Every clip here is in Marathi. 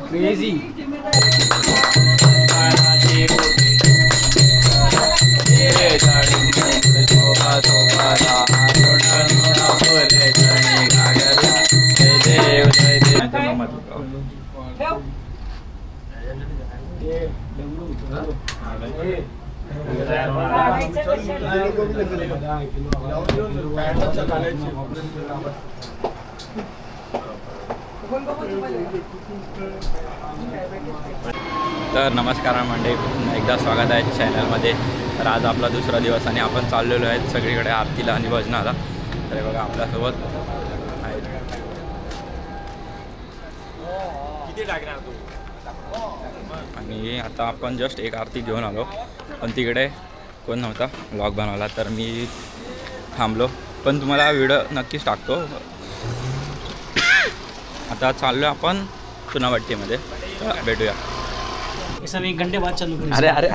क्रेजी तर नमस्कार मंडळी, पुन्हा एकदा स्वागत आहे चॅनलमध्ये। तर आज आपला दुसरा दिवस आणि आपण चाललेलो आहे सगळीकडे आरतीला आणि भजनाला। तर बघा आपल्यासोबत आहेत आणि आता आपण जस्ट एक आरती घेऊन आलो, पण तिकडे कोण नव्हता व्लॉग बनवला, तर मी थांबलो, पण तुम्हाला व्हिडिओ नक्कीच टाकतो। आता चाललो आपण चुनाभट्टीमध्ये, भेटूया। सब 1 घंटे बाद चालू करें। अरे अरे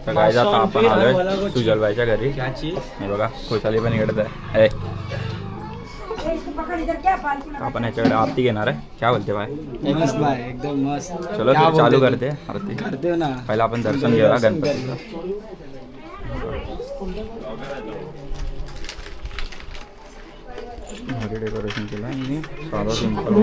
तर गाइस आता आपण आलोय सुजलबाईच्या घरी। हे बघा खुशाली पण इकडे आहे। आपण याच्याकडे आरती घेणार आहे, क्या बोलते भाई? मस्त भाई, एकदम मस्त। चलो फिर चालू करते आरती। करते हो ना, पहिला आपण दर्शन घेऊया गणपतीचं। भारी डेकोरेशन केलं आणि साधा सिंपल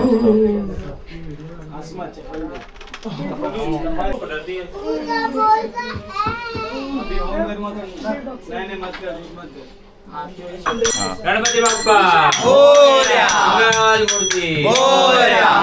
गणपती बाप्पा मोरया, मंगलमूर्ती मोरया।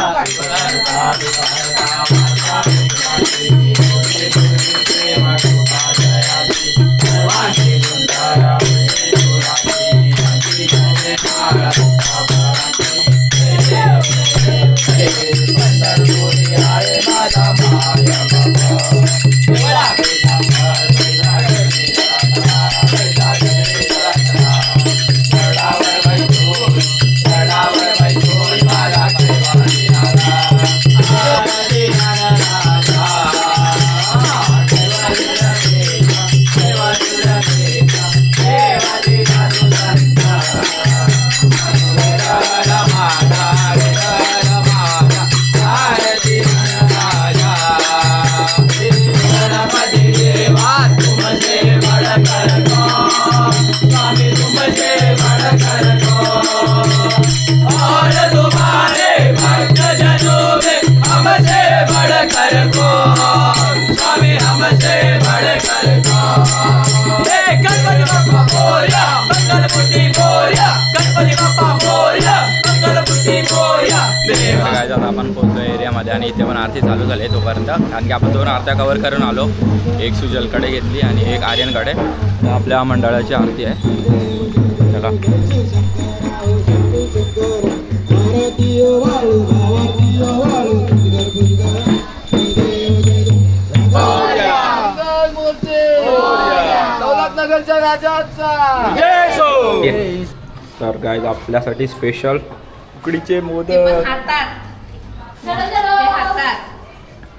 आता आपण पोहोचलो एरियामध्ये आणि इथे पण आरती चालू झाली आहे तोपर्यंत, कारण की आपण 2 आरत्या कवर करून आलो। एक सुजलकडे घेतली आणि एक आर्यनकडे। आपल्या मंडळाची आरती आहे। चला दौलतनगरच्या राजाचा। तर गाइस आपल्यासाठी स्पेशल उकडीचे मोदक।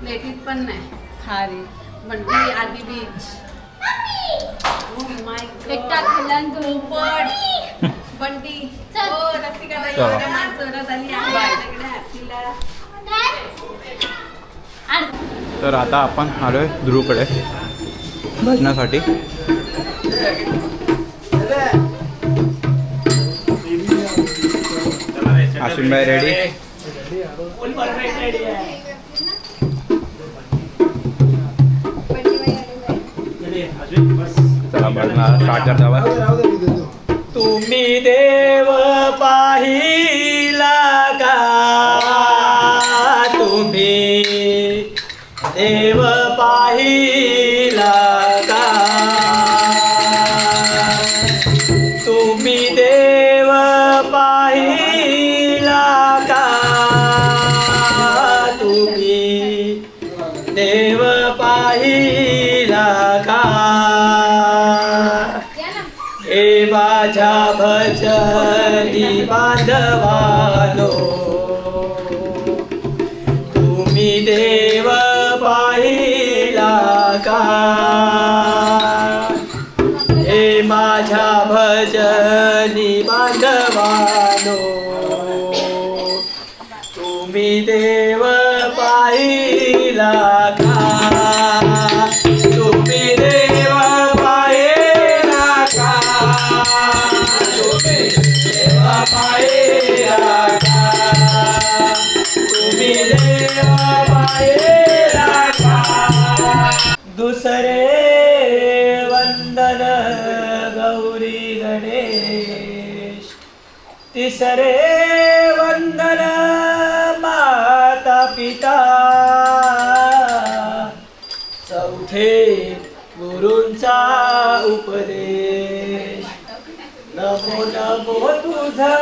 लेटीत पण नाही खारी बंटी आधी बीच एकटा खिलन धोपड बंटी ओ रसिका ताई माणसं झाली आपल्याकडे आरतीला। तर आता आपण आलोय ध्रुवकडे भजनासाठी। आशिम भाई रेडी? चला भजना स्टार्ट करता। तुम्ही देव पाहिला का, तुम्ही देव पाहिला का, तुम्ही देव पाहिला का, तुम्ही देव पाहिला का। ए माझ्या भजनी बांधवानो, तुम्ही देव पाहिला का। ए माझ्या भजनी बांधवानो तुम्ही देव पाहिला का तुम्ही देव पाहिला का तुम्ही देव पाहिला का तुम्ही देव पाहिला का दुसरे वंदन गौरी गणेश तिसरे वंदन माता पिता चौथे गुरूंचा उपदेश नमो नमो तुझा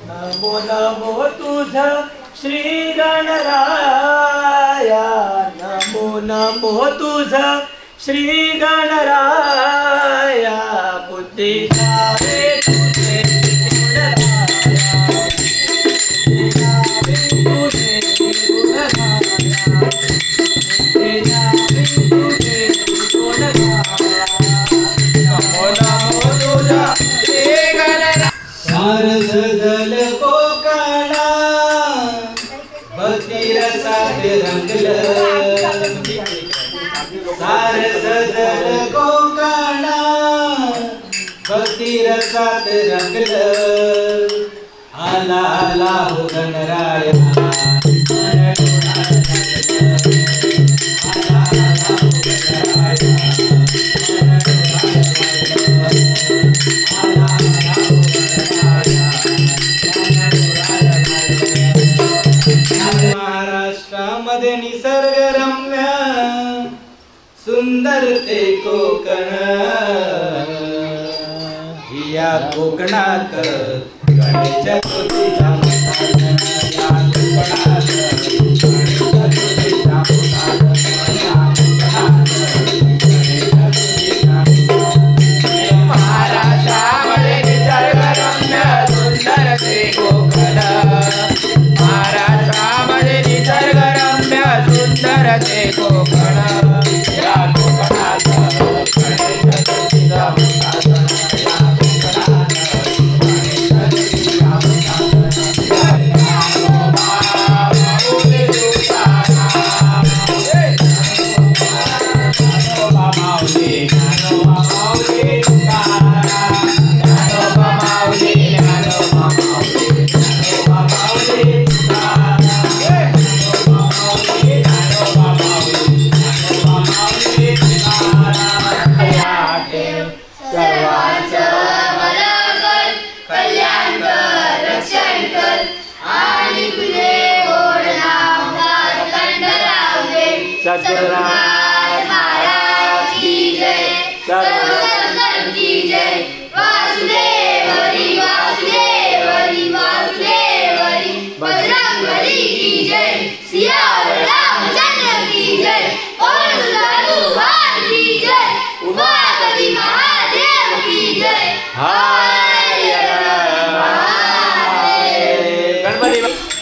नमो नमो तुझा श्री गणराया नमो नमो तुझा श्री गणराया बुद्धी द्यावे तुझे सारस जल कोकणा भक्ती रसात रंगलं सारस जल कोकणा भक्ती रसात रंगलं आला आला हो गणराया महाराष्ट्रामध्ये निसर्गरम्य सुंदर ते कोकण या कोकणात गणेश चतुर्थीचा महाराष्ट्रामध्ये निसर्गरम्य सुंदर ते कोकण महाराष्ट्रामध्ये निसर्गरम्य सुंदर ते कोकण या कोकणात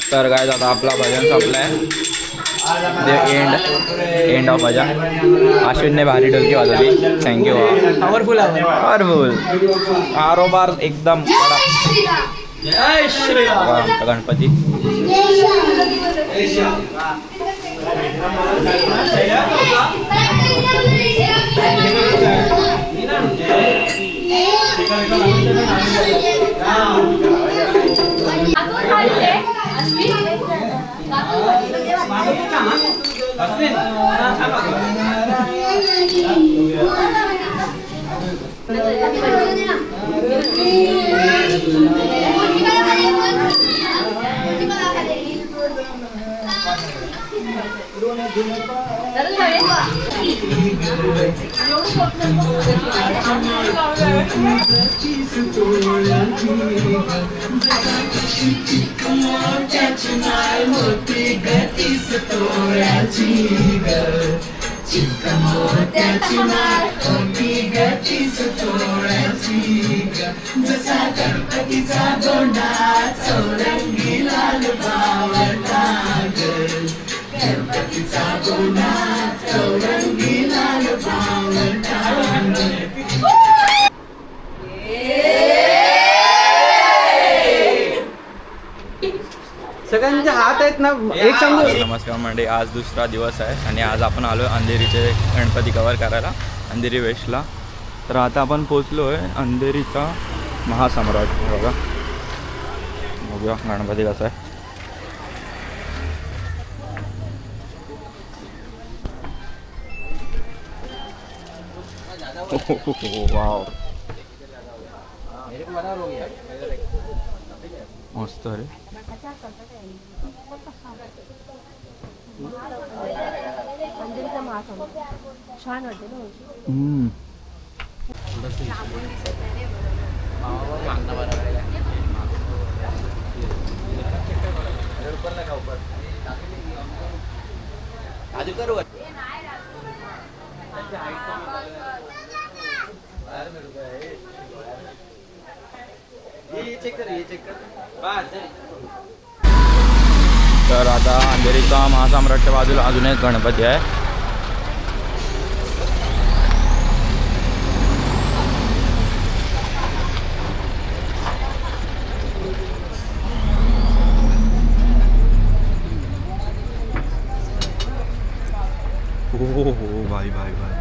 तर काय आता आपला भजन संपलाय एंड ऑफ भजन अश्विनने भारी ढोलकी वाजवली थँक्यू पावरफुल आरोबार एकदम जय श्रीराम गणपती सगळ्यांचे हात आहेत ना एक सांगू. नमस्कार मंडळी, आज दुसरा दिवस आहे आणि आज आपण आलो अंधेरीचे गणपती कव्हर करायला अंधेरी वेस्टला. तर आता आपण पोचलो आहे अंधेरीचा महासम्राट. बघा बघूया गणपती कसा आहे. वाव मस्त रे. छान वाटते ना. तर आता अंधेरीचा महासम्राटच्या बाजूला अजून एक गणपती आहे. हो भाई भाई भाई.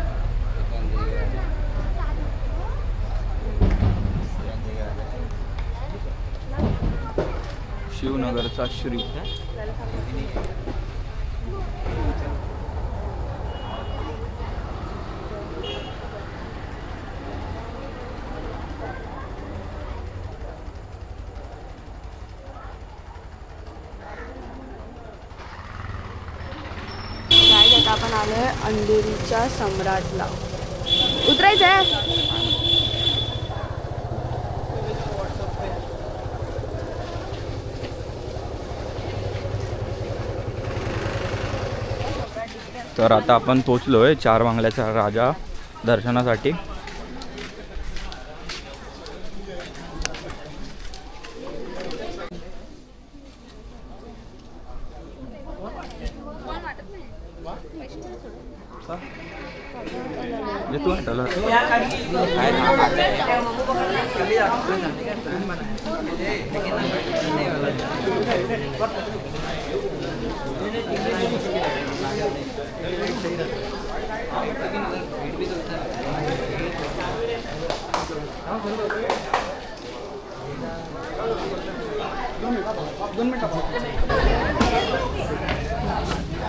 शिवनगरचा श्री. आता आपण आलोय अंधेरीच्या सम्राटला. उतरायचं आहे. तर आता आपण पोचलो आहे चार बांगल्याचा राजा दर्शनासाठी. तू हटवला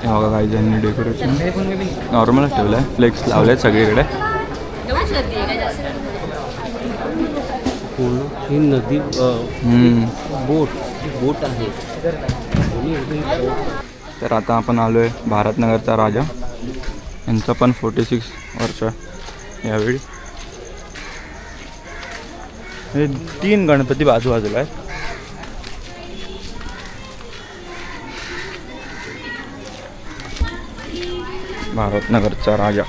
बघा काही जणांनी डेकोरेशन नॉर्मलच ठेवलं आहे. फ्लेक्स लावले आहेत सगळीकडे. ही नदी बोट आहे. तर आता आपण आलो आहे भारतनगरचा राजा. यांचं पण 46 वर्ष यावेळी. हे 3 गणपती बाजूबाजूला आहेत. भारतनगरचा राजा.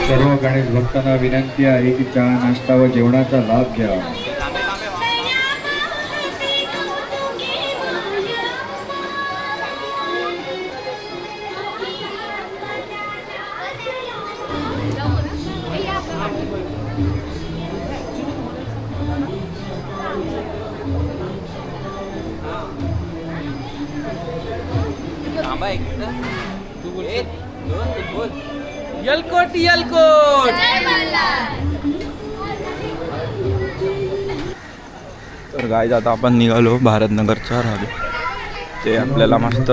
सर्व गणेश भक्तांना विनंती आहे की चहा नाश्ता व जेवणाचा लाभ घ्या. यलकोट यलकोट. तर गाईज आता आपण निघालो भारतनगरचा राजा. ते आपल्याला मस्त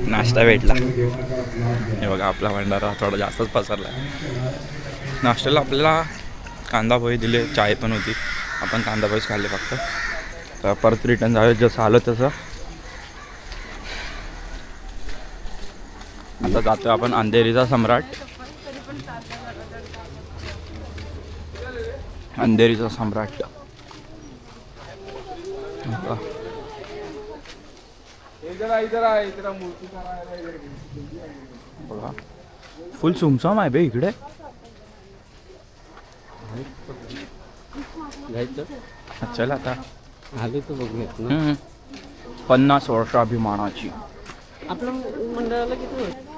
नाश्ता भेटला. हे बघा आपला भंडारा थोडा जास्तच पसरला आहे. नाश्त्याला आपल्याला कांदा पोहे दिले, चाय पण होती. आपण कांदा पोहेच खाल्ले फक्त. तर परत रिटर्न जावे जसं आलं तसं. आता जातो आपण अंधेरीचा सम्राट. अंधेरीचा सम्राट बघा फुल सुमसाम आहे बे इकडे. चला आता आले तर बघूयात ना. 50 वर्ष अभिमानाची. आपल्या मंडळाला किती होत?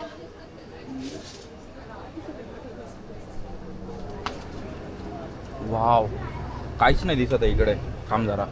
वाव काहीच नाही दिसत आहे इकडे. काम जरा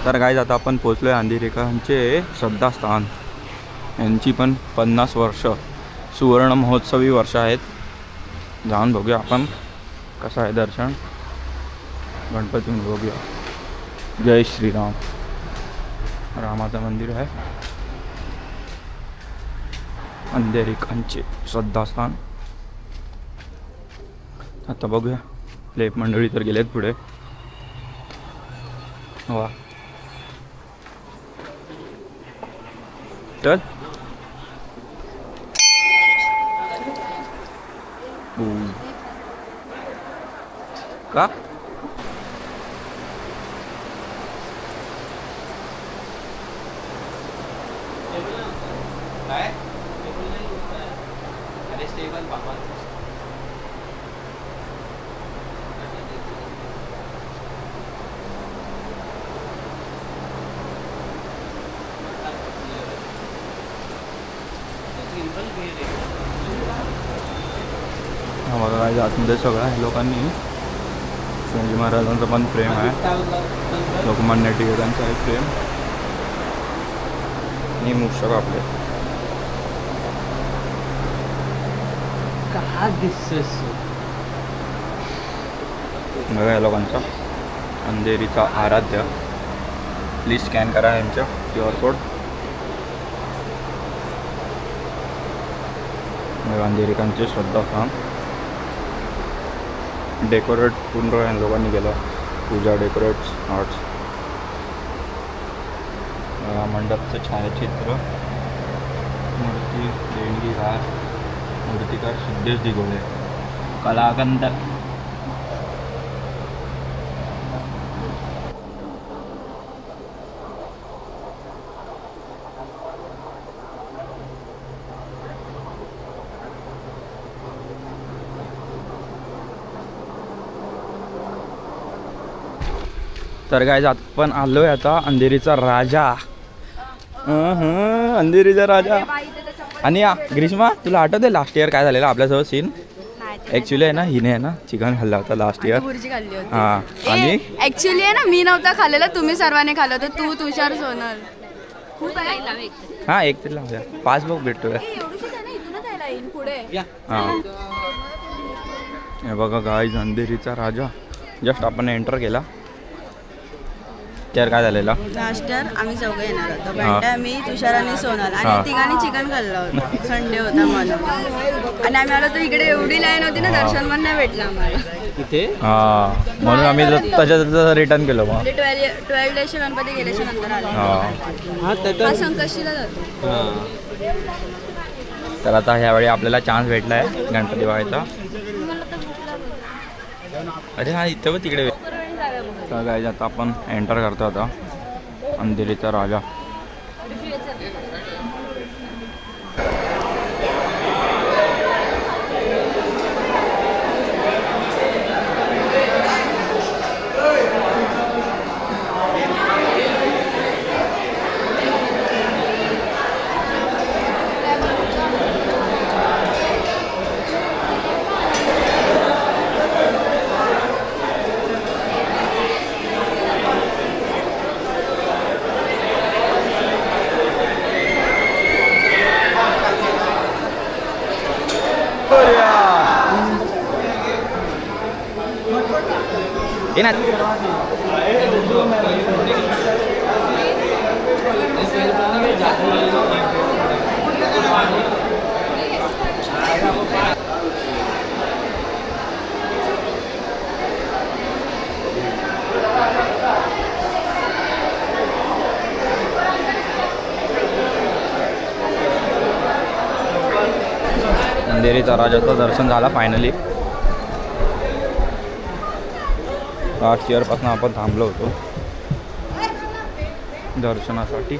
तर गाईज आता आपण पोचलो आहे अंधेरीकरांचे श्रद्धास्थान. यांची पण 50 वर्ष सुवर्ण महोत्सवी वर्ष आहेत. जाऊन बघूया आपण कसं आहे दर्शन. गणपती बघूया. जय श्रीराम. रामाचं मंदिर आहे. अंधेरीकरांचे श्रद्धास्थान. आता बघूया. लेप मंडळी तर गेलेत पुढे. वा चल. का बघा काय आतमध्ये सगळं आहे. लोकांनी शिवाजी महाराजांचा पण फ्रेम आहे. लोकमान्य टिळकांचा आहे फ्रेम. आणि मूषक आपले बघा या लोकांचा. अंधेरीचा आराध्य. प्लीज स्कॅन करा यांच्या QR कोड. अंधेरीकरांचे श्रद्धास्थान डेकोरेट पूर्ण या लोकांनी केलं. पूजा डेकोरेट्स आर्ट्स. मंडपचं छायाचित्र. मूर्ती देणगीदार मूर्तिकार सिद्धेश दिघोळे. कलाकंद. तर काय आपण आलोय आता अंधेरीचा राजा. अंधेरीचा राजा. आणि ग्रीष्मा तुला आठवते लास्ट इयर काय झालेलं आपल्यासोबत सीन. ऍक्च्युली आहे ना हिने आहे ना चिकन खाल्ला होता लास्ट इयर. हां आणि ऍक्च्युली आहे ना मी नव्हता खाल्लेला. तुम्ही सर्वांनी खाल्लं होतं. तू तुषार सोनल खूप आहे. हां एक तरी लावूया. 5 बुक भेटतोय. हां हे बघा गाईज अंधेरीचा राजा. जस्ट आपण एंटर केला. त्यावर काय झालेलं लास्ट इयर आम्ही चौघं येणार होतो. बंट्या मी तुषार आणि सोनल आणि तिघांनी चिकन खाल्लं होतं. संडे होता म्हणून. आणि आम्ही आलो तर इकडे एवढी लाईन होती ना दर्शन पण नाही भेटलं आम्हाला तिथे. हां म्हणून आम्ही तसं रिटर्न केलं. मग 12 डेजचे गणपती गेल्याच्या नंतर आले. हा संकष्टीला जातो. तर आता ह्यावेळी आपल्याला चान्स भेटला आहे गणपती बघायचा. अरे हा इथं पण तिकडे. तर काय आता आपण एंटर करतो आता अंधेरीचा राजा. ये ना अंधेरीचा राजाचं दर्शन झाला फायनली. लास्ट इयरपासून आपण थांबलो होतो दर्शनासाठी.